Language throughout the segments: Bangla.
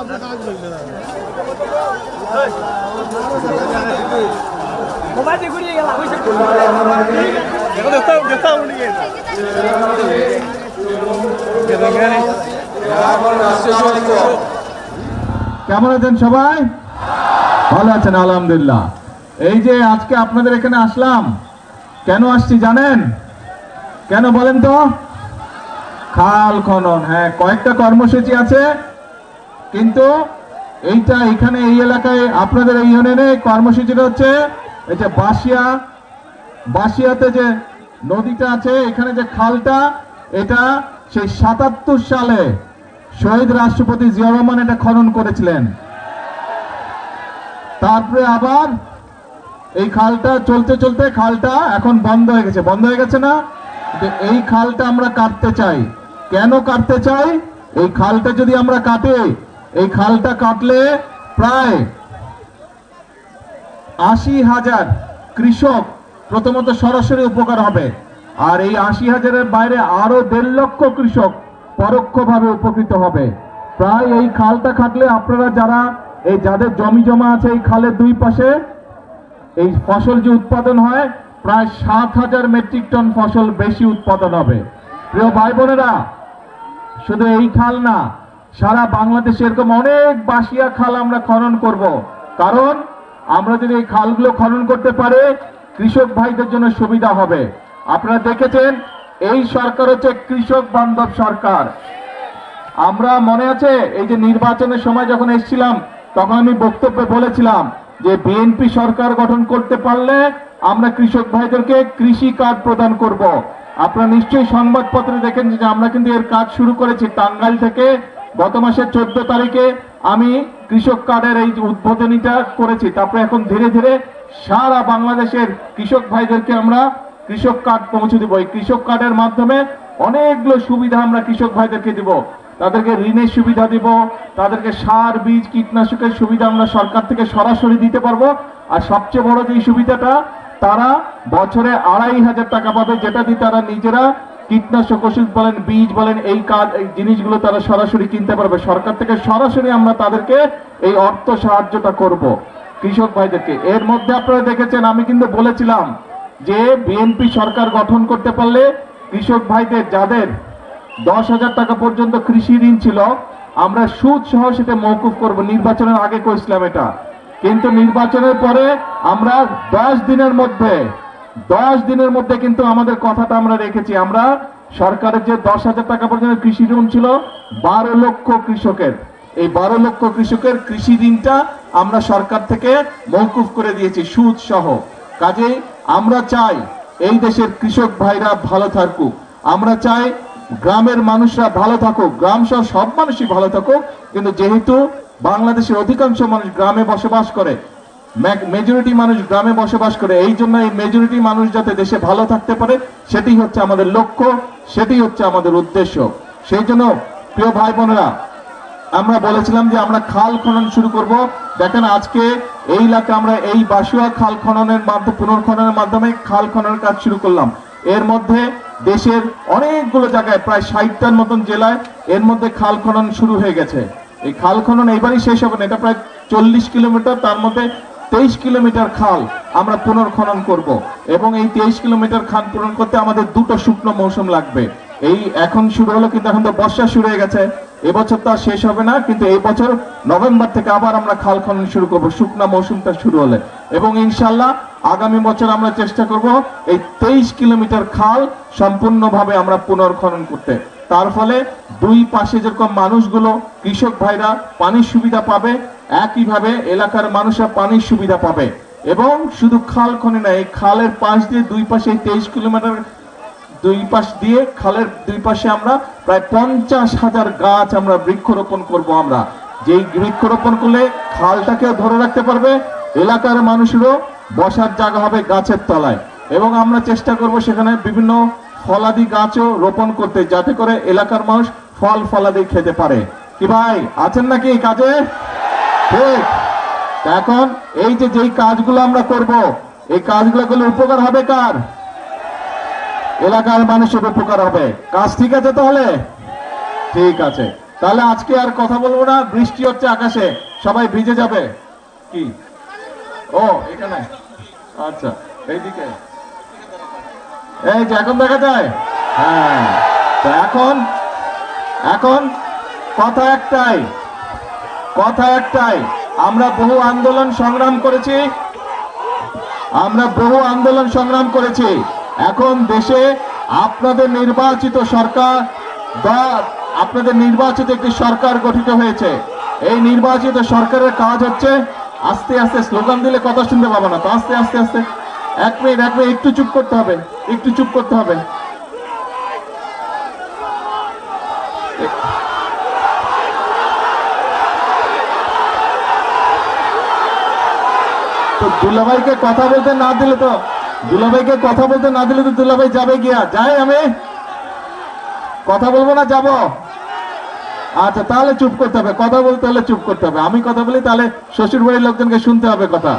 কেমন আছেন সবাই? ভালো আছেন? আলহামদুলিল্লাহ। এই যে আজকে আপনাদের এখানে আসলাম, কেন আসছি জানেন? কেন বলেন তো? খাল খনন। হ্যাঁ, কয়েকটা কর্মসূচি আছে, কিন্তু এইটা এখানে এই এলাকায় আপনাদের এই ইউনিয়নে কর্মসূচিটা হচ্ছে এই যে বাসিয়াতে যে নদীটা আছে, এখানে যে খালটা, এটা সেই ৭৭ সালে শহীদ রাষ্ট্রপতি জিয়াউর রহমান এটা খনন করেছিলেন। তারপরে আবার এই খালটা চলতে চলতে খালটা এখন বন্ধ হয়ে গেছে। বন্ধ হয়ে গেছে না? এই খালটা আমরা কাটতে চাই। কেন কাটতে চাই? এই খালটা যদি আমরা কাটি, এই খালটা কাটলে প্রায় ৮০,০০০ কৃষক প্রথমত সরাসরি উপকার হবে, আর এই ৮০,০০০-এর বাইরে আরো ১.৫ লক্ষ কৃষক পরোক্ষভাবে উপকৃত হবে। প্রায় এই খালটা কাটলে আপনারা যারা এই যাদের জমি জমা আছে এই খালের দুই পাশে, এই ফসল যে উৎপাদন হয় প্রায় ৭,০০০ মেট্রিক টন ফসল বেশি উৎপাদন হবে। প্রিয় ভাই বোনেরা, শুধু এই খাল না, সারা বাংলাদেশে এরকম অনেক বাসিয়া খাল আমরা খনন করব। কারণ আমরা যদি এই খালগুলো খনন করতে পারি, কৃষক ভাইদের জন্য সুবিধা হবে। আপনারা দেখেছেন এই সরকার হচ্ছে কৃষক বান্ধব সরকার। আমরা মনে আছে এই যে নির্বাচনের সময় যখন এসেছিলাম, তখন আমি বক্তব্যে বলেছিলাম যে বিএনপি সরকার গঠন করতে পারলে আমরা কৃষক ভাইদেরকে কৃষি কার্ড প্রদান করব। আপনারা নিশ্চয়ই সংবাদপত্রে দেখেন যে আমরা কিন্তু এর কাজ শুরু করেছি। টাঙ্গাইল থেকে গত মাসের ১৪ তারিখে আমি কৃষক কার্ডের এই উদ্বোধনীটা করেছি। তারপরে এখন ধীরে ধীরে সারা বাংলাদেশের কৃষক ভাইদেরকে আমরা কৃষক কার্ড পৌঁছে দিব। এই কৃষক কার্ডের মাধ্যমে অনেকগুলো সুবিধা আমরা কৃষক ভাইদেরকে দিব। তাদেরকে ঋণের সুবিধা দিব, তাদেরকে সার বীজ কীটনাশকের সুবিধা আমরা সরকার থেকে সরাসরি দিতে পারবো। আর সবচেয়ে বড় যে সুবিধাটা, তারা বছরে ২৫০০ টাকা পাবে, যেটা দিয়ে তারা নিজেরা কীটনাশক ওষুধ বলেন, বীজ বলেন, এই জিনিসগুলো তারা সরাসরি কিনতে পারবে। সরকার থেকে সরাসরি আমরা তাদেরকে এই অর্থ সাহায্যটা করব কৃষক ভাইদেরকে। এর মধ্যে আপনারা দেখেছেন আমি কিন্তু বলেছিলাম যে বিএনপি সরকার গঠন করতে পারলে কৃষক ভাইদের যাদের ১০,০০০ টাকা পর্যন্ত কৃষি ঋণ ছিল, আমরা সুদ সহ সেটা মওকুফ করব। নির্বাচনের আগে করেছিলাম এটা, কিন্তু নির্বাচনের পরে আমরা ১০ দিনের মধ্যে কিন্তু আমাদের কথাটা আমরা রেখেছি। আমরা সরকারের যে ১০,০০০ টাকা পর্যন্ত কৃষি ঋণ ছিল ১২ লক্ষ কৃষকের, এই ১২ লক্ষ কৃষকের কৃষি ঋণটা আমরা সরকার থেকে মওকুফ করে দিয়েছি সুদ সহ। কাজেই আমরা চাই এই দেশের কৃষক ভাইরা ভালো থাকুক, আমরা চাই গ্রামের মানুষরা ভালো থাকুক, গ্রাম সহ সব মানুষই ভালো থাকুক। কিন্তু যেহেতু বাংলাদেশের অধিকাংশ মানুষ গ্রামে বসবাস করে, মেজরিটি মানুষ গ্রামে বসবাস করে, এই জন্য এই মেজরিটি মানুষ যাতে দেশে ভালো থাকতে পারে, সেটি হচ্ছে আমাদের লক্ষ্য, সেটি হচ্ছে আমাদের উদ্দেশ্য। সেই জন্য প্রিয় ভাই বোনেরা, আমরা বলেছিলাম যে আমরা খাল খনন শুরু করব। দেখেন আজকে এই এলাকা আমরা এই বাসুয়া খাল খননের মাধ্যমে, পুনর্খননের মাধ্যমে খাল খননের কাজ শুরু করলাম। এর মধ্যে দেশের অনেকগুলো জায়গায় প্রায় ৬০টার মতন জেলায় এর মধ্যে খাল খনন শুরু হয়ে গেছে। এই খাল খনন এইবারই শেষ হবে না, এটা প্রায় ৪০ কিলোমিটার, তার মধ্যে ২৩ কিলোমিটার খাল আমরা পুনর্খনন করব। এবং এই ২৩ কিলোমিটার খাল পূরণ করতে আমাদের ২টো শুকনো মৌসুম লাগবে। এই এখন শুরু হলো, কিন্তু এখন তো বর্ষা শুরু হয়ে গেছে, এবছর তো আর শেষ হবে না, কিন্তু এই বছর নভেম্বর থেকে আবার আমরা খাল খনন শুরু করব শুকনা মৌসুমটা শুরু হলে। এবং ইনশাল্লাহ আগামী বছর আমরা চেষ্টা করব এই ২৩ কিলোমিটার খাল সম্পূর্ণভাবে আমরা পুনর্খনন করতে। তার ফলে দুই পাশে যেরকম মানুষগুলো কৃষক ভাইরা পানির সুবিধা পাবে, একইভাবে এলাকার মানুষরা পানির সুবিধা পাবে। এবং শুধু খাল খনন না, এই খালের পাশ দিয়ে দুই পাশে ২৩ কিলোমিটার দুই পাশ দিয়ে খালের দুই পাশে আমরা প্রায় ৫০,০০০ গাছ আমরা বৃক্ষরোপণ করব। আমরা যেই বৃক্ষরোপণ করলে খালটাকেও ধরে রাখতে পারবে, এলাকার মানুষেরও বসার জায়গা হবে গাছের তলায়। এবং আমরা চেষ্টা করব সেখানে বিভিন্ন ফলাদি গাছও রোপণ করতে, যাতে করে এলাকার মানুষ ফল ফলাদি খেতে পারে। কি ভাই আছেন নাকি এই কাজে? ঠিক। এখন এই যে যেই কাজগুলো আমরা করব, এই কাজগুলো করলে উপকার হবে কার? এলাকার মানুষের উপকার হবে। কাজ ঠিক আছে তাহলে? ঠিক আছে। তাহলে আজকে আর কথা বলবো না, বৃষ্টি হচ্ছে আকাশে, সবাই ভিজে যাবে। কি ও এখানে, আচ্ছা এইদিকে, এই যে এখন দেখা যায়। হ্যাঁ, তো এখন এখন কথা একটাই, কথা একটাই, আমরা বহু আন্দোলন সংগ্রাম করেছি, আমরা বহু আন্দোলন সংগ্রাম করেছি। এখন দেশে আপনাদের নির্বাচিত সরকার বা আপনাদের নির্বাচিত একটি সরকার গঠিত হয়েছে। এই নির্বাচিত সরকারের কাজ হচ্ছে, আস্তে আস্তে স্লোগান দিলে কথা শুনতে পাবো না তো, আস্তে আস্তে আস্তে, এক মিনিট একটু চুপ করতে হবে, একটু চুপ করতে হবে। তো দুলাভাইকে কথা বলতে না দিলে তো, দুলাভাইকে কথা বলতে না দিলে তো দুলাভাই যাবে গিয়া, যাই আমি কথা বলবো না, যাব। আচ্ছা তাহলে চুপ করতে হবে, কথা বলতে হলে চুপ করতে হবে। আমি কথা বলি তাহলে শ্বশুর বাড়ির লোকজনকে শুনতে হবে কথা,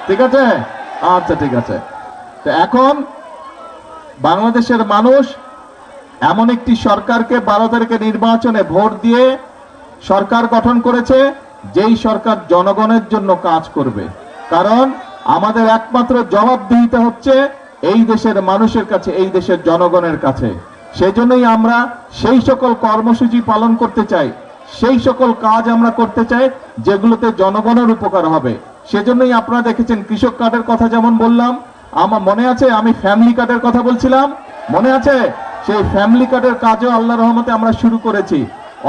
ঠিক আছে? আচ্ছা ঠিক আছে। তো এখন বাংলাদেশের মানুষ এমন একটি সরকারকে 12 তারিখে নির্বাচনে ভোট দিয়ে সরকার গঠন করেছে, যেই সরকার জনগণের জন্য কাজ করবে। কারণ আমাদের একমাত্র জবাবদিহিতা হচ্ছে এই দেশের মানুষের কাছে, এই দেশের জনগণের কাছে। সেজন্যই আমরা সেই সকল কর্মসূচি পালন করতে চাই, সেই সকল কাজ আমরা করতে চাই যেগুলোতে জনগণের উপকার হবে। সেজন্যই আপনারা দেখেছেন কৃষক কার্ডের কথা যেমন বললাম, আমার মনে আছে আমি ফ্যামিলি কার্ডের কথা বলছিলাম, মনে আছে? সেই ফ্যামিলি কার্ডের কাজও আল্লাহর রহমতে আমরা শুরু করেছি।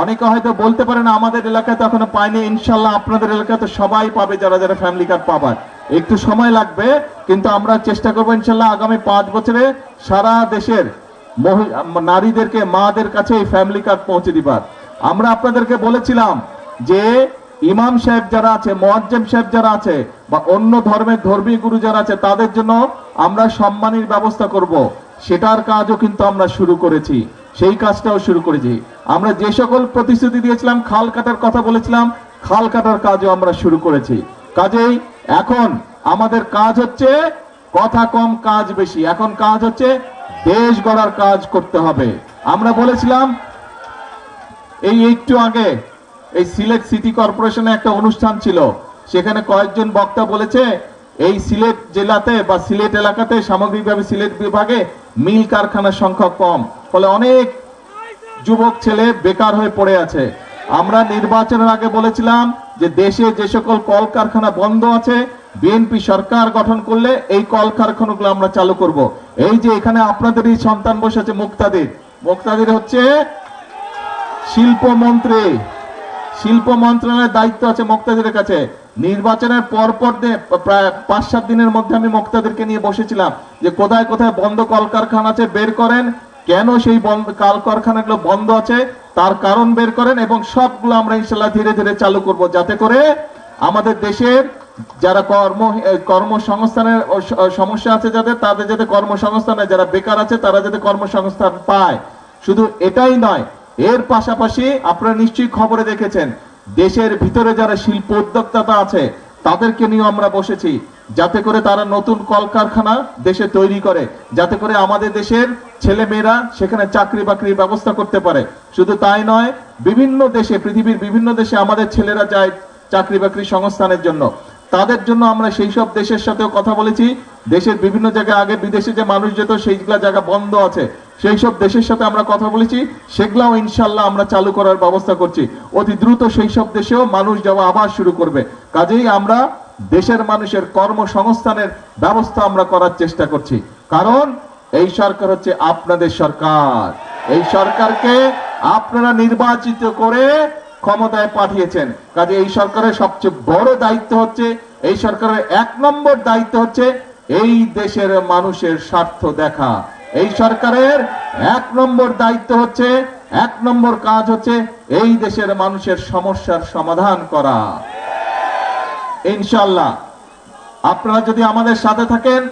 অনেকে হয়তো বলতে পারেন আমাদের এলাকায় তো এখনো পাইনি, ইনশাল্লাহ আপনাদের এলাকায় তো সবাই পাবে, যারা যারা ফ্যামিলি কার্ড পাবার। একটু সময় লাগবে, কিন্তু আমরা চেষ্টা করবো ইনশাল্লাহ আগামী 5 বছরে সারা দেশের নারীদেরকে, মাদের কাছে এই ফ্যামিলি কার্ড পৌঁছে দিবার। আমরা আপনাদেরকে বলেছিলাম যে ইমাম সাহেব যারা আছে, মুয়াজ্জিম সাহেব যারা আছে, বা অন্য ধর্মের ধর্মীয় গুরু যারা আছে, তাদের জন্য আমরা সম্মানের ব্যবস্থা করব। সেটার কাজও কিন্তু আমরা শুরু করেছি, সেই কাজটাও শুরু করেছি। আমরা যে সকল প্রতিশ্রুতি দিয়েছিলাম, খাল কাটার কথা বলেছিলাম, খাল কাটার কাজও আমরা শুরু করেছি। কাজেই এখন আমাদের কাজ হচ্ছে কথা কম কাজ বেশি, এখন কাজ হচ্ছে দেশ গড়ার কাজ করতে হবে। আমরা বলেছিলাম এই একটু আগে এই সিলেট সিটি কর্পোরেশনে একটা অনুষ্ঠান ছিল, সেখানে কয়েকজন বক্তা বলেছে এই সিলেট জেলাতে বা সিলেট এলাকাতে সামগ্রিকভাবে সিলেট বিভাগে মিল কারখানার সংখ্যা কম, ফলে অনেক যুবক ছেলে বেকার হয়ে পড়ে আছে। আমরা নির্বাচনের আগে বলেছিলাম যে দেশে যে সকল কলকারখানা বন্ধ আছে, বিএনপি সরকার গঠন করলে এই কলকারখানাগুলো আমরা চালু করব। এই যে এখানে আপনাদেরই সন্তান বসে আছে মুক্তাদির, মুক্তাদির হচ্ছে শিল্পমন্ত্রী, শিল্প মন্ত্রণালয়ের দায়িত্ব আছে মুক্তাদিরের কাছে। নির্বাচনের পরপর প্রায় 5-7 দিনের মধ্যে আমি মুক্তাদিরকে নিয়ে বসেছিলাম যে কোথায় কোথায় বন্ধ কলকারখানা আছে বের করেন, কেন সেই কলকারখানাগুলো বন্ধ আছে তার কারণ বের করেন, এবং সবগুলো আমরা ইনশাল্লাহ ধীরে ধীরে চালু করব, যাতে করে আমাদের দেশের যারা কর্মসংস্থানের সমস্যা আছে যাদের, তাদের যাতে কর্মসংস্থান হয়, যারা বেকার আছে তারা যাতে কর্মসংস্থান পায়। শুধু এটাই নয়, এর পাশাপাশি আপনারা নিশ্চয়ই খবরে দেখেছেন দেশের ভিতরে যারা শিল্প উদ্যোক্তা আছে তাদেরকে নিয়ে আমরা বসেছি, যাতে করে তারা নতুন কলকারখানা দেশে তৈরি করে, যাতে করে আমাদের দেশের ছেলে মেয়েরা সেখানে চাকরি বাকরির ব্যবস্থা করতে পারে। শুধু তাই নয়, বিভিন্ন দেশে, পৃথিবীর বিভিন্ন দেশে আমাদের ছেলেরা যায় চাকরি বাকরি সংস্থানের জন্য, তাদের জন্য আমরা সেই সব দেশের সাথেও কথা বলেছি। দেশের বিভিন্ন জায়গায় আগে বিদেশে যে মানুষ যেত সেইগুলা জায়গা বন্ধ আছে, সেই সব দেশের সাথে আমরা কথা বলেছি, সেগুলাও ইনশাল্লাহ আমরা চালু করার ব্যবস্থা করছি। অতি দ্রুত সেই সব দেশেও মানুষ যাওয়া আবার শুরু করবে। কাজেই আমরা দেশের মানুষের কর্মসংস্থানের ব্যবস্থা আমরা করার চেষ্টা করছি, কারণ এই সরকার হচ্ছে আপনাদের সরকার। এই সরকারকে আপনারা নির্বাচিত করে ক্ষমতায় পাঠিয়েছেন। কাজে এই সরকারের সবচেয়ে বড় দায়িত্ব হচ্ছে, এই সরকারের 1 নম্বর দায়িত্ব হচ্ছে এই দেশের মানুষের স্বার্থ দেখা। এই সরকারের 1 নম্বর দায়িত্ব হচ্ছে, 1 নম্বর কাজ হচ্ছে এই দেশের মানুষের সমস্যার সমাধান করা। ইনশাআল্লাহ আপনারা যদি আমাদের সাথে থাকেন,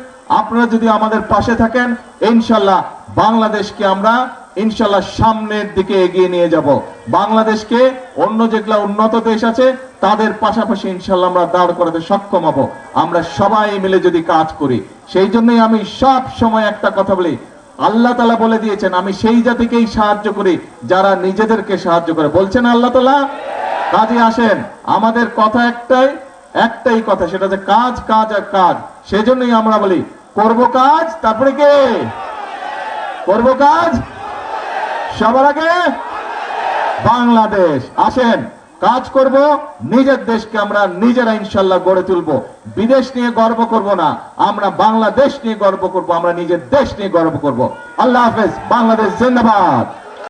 আপনারা যদি আমাদের পাশে থাকেন, ইনশাআল্লাহ বাংলাদেশকে আমরা ইনশাআল্লাহ সামনের দিকে এগিয়ে নিয়ে যাব। বাংলাদেশকে অন্য যেগুলো উন্নত দেশ আছে তাদের পাশাপাশি ইনশাআল্লাহ আমরা দাঁড় করাতে সক্ষম হব, আমরা সবাই মিলে যদি কাজ করি। সেই জন্যই আমি সব সময় একটা কথা বলি, আল্লাহ তাআলা বলে দিয়েছেন আমি সেই জাতিকেই সাহায্য করি যারা নিজেদেরকে সাহায্য করে, বলছেন আল্লাহ তাআলা। কাজে আসেন, আমাদের কথা একটাই কথা, সেটা যে কাজ কাজ আর কাজ। সেজন্যই আমরা বলি করব কাজ, তারপরে কে করব কাজ, সবার আগে বাংলাদেশ। আসেন কাজ করব, নিজের দেশকে আমরা নিজেরা ইনশাল্লাহ গড়ে তুলবো। বিদেশ নিয়ে গর্ব করব না, আমরা বাংলাদেশ নিয়ে গর্ব করব, আমরা নিজের দেশ নিয়ে গর্ব করব। আল্লাহ হাফেজ, বাংলাদেশ জিন্দাবাদ।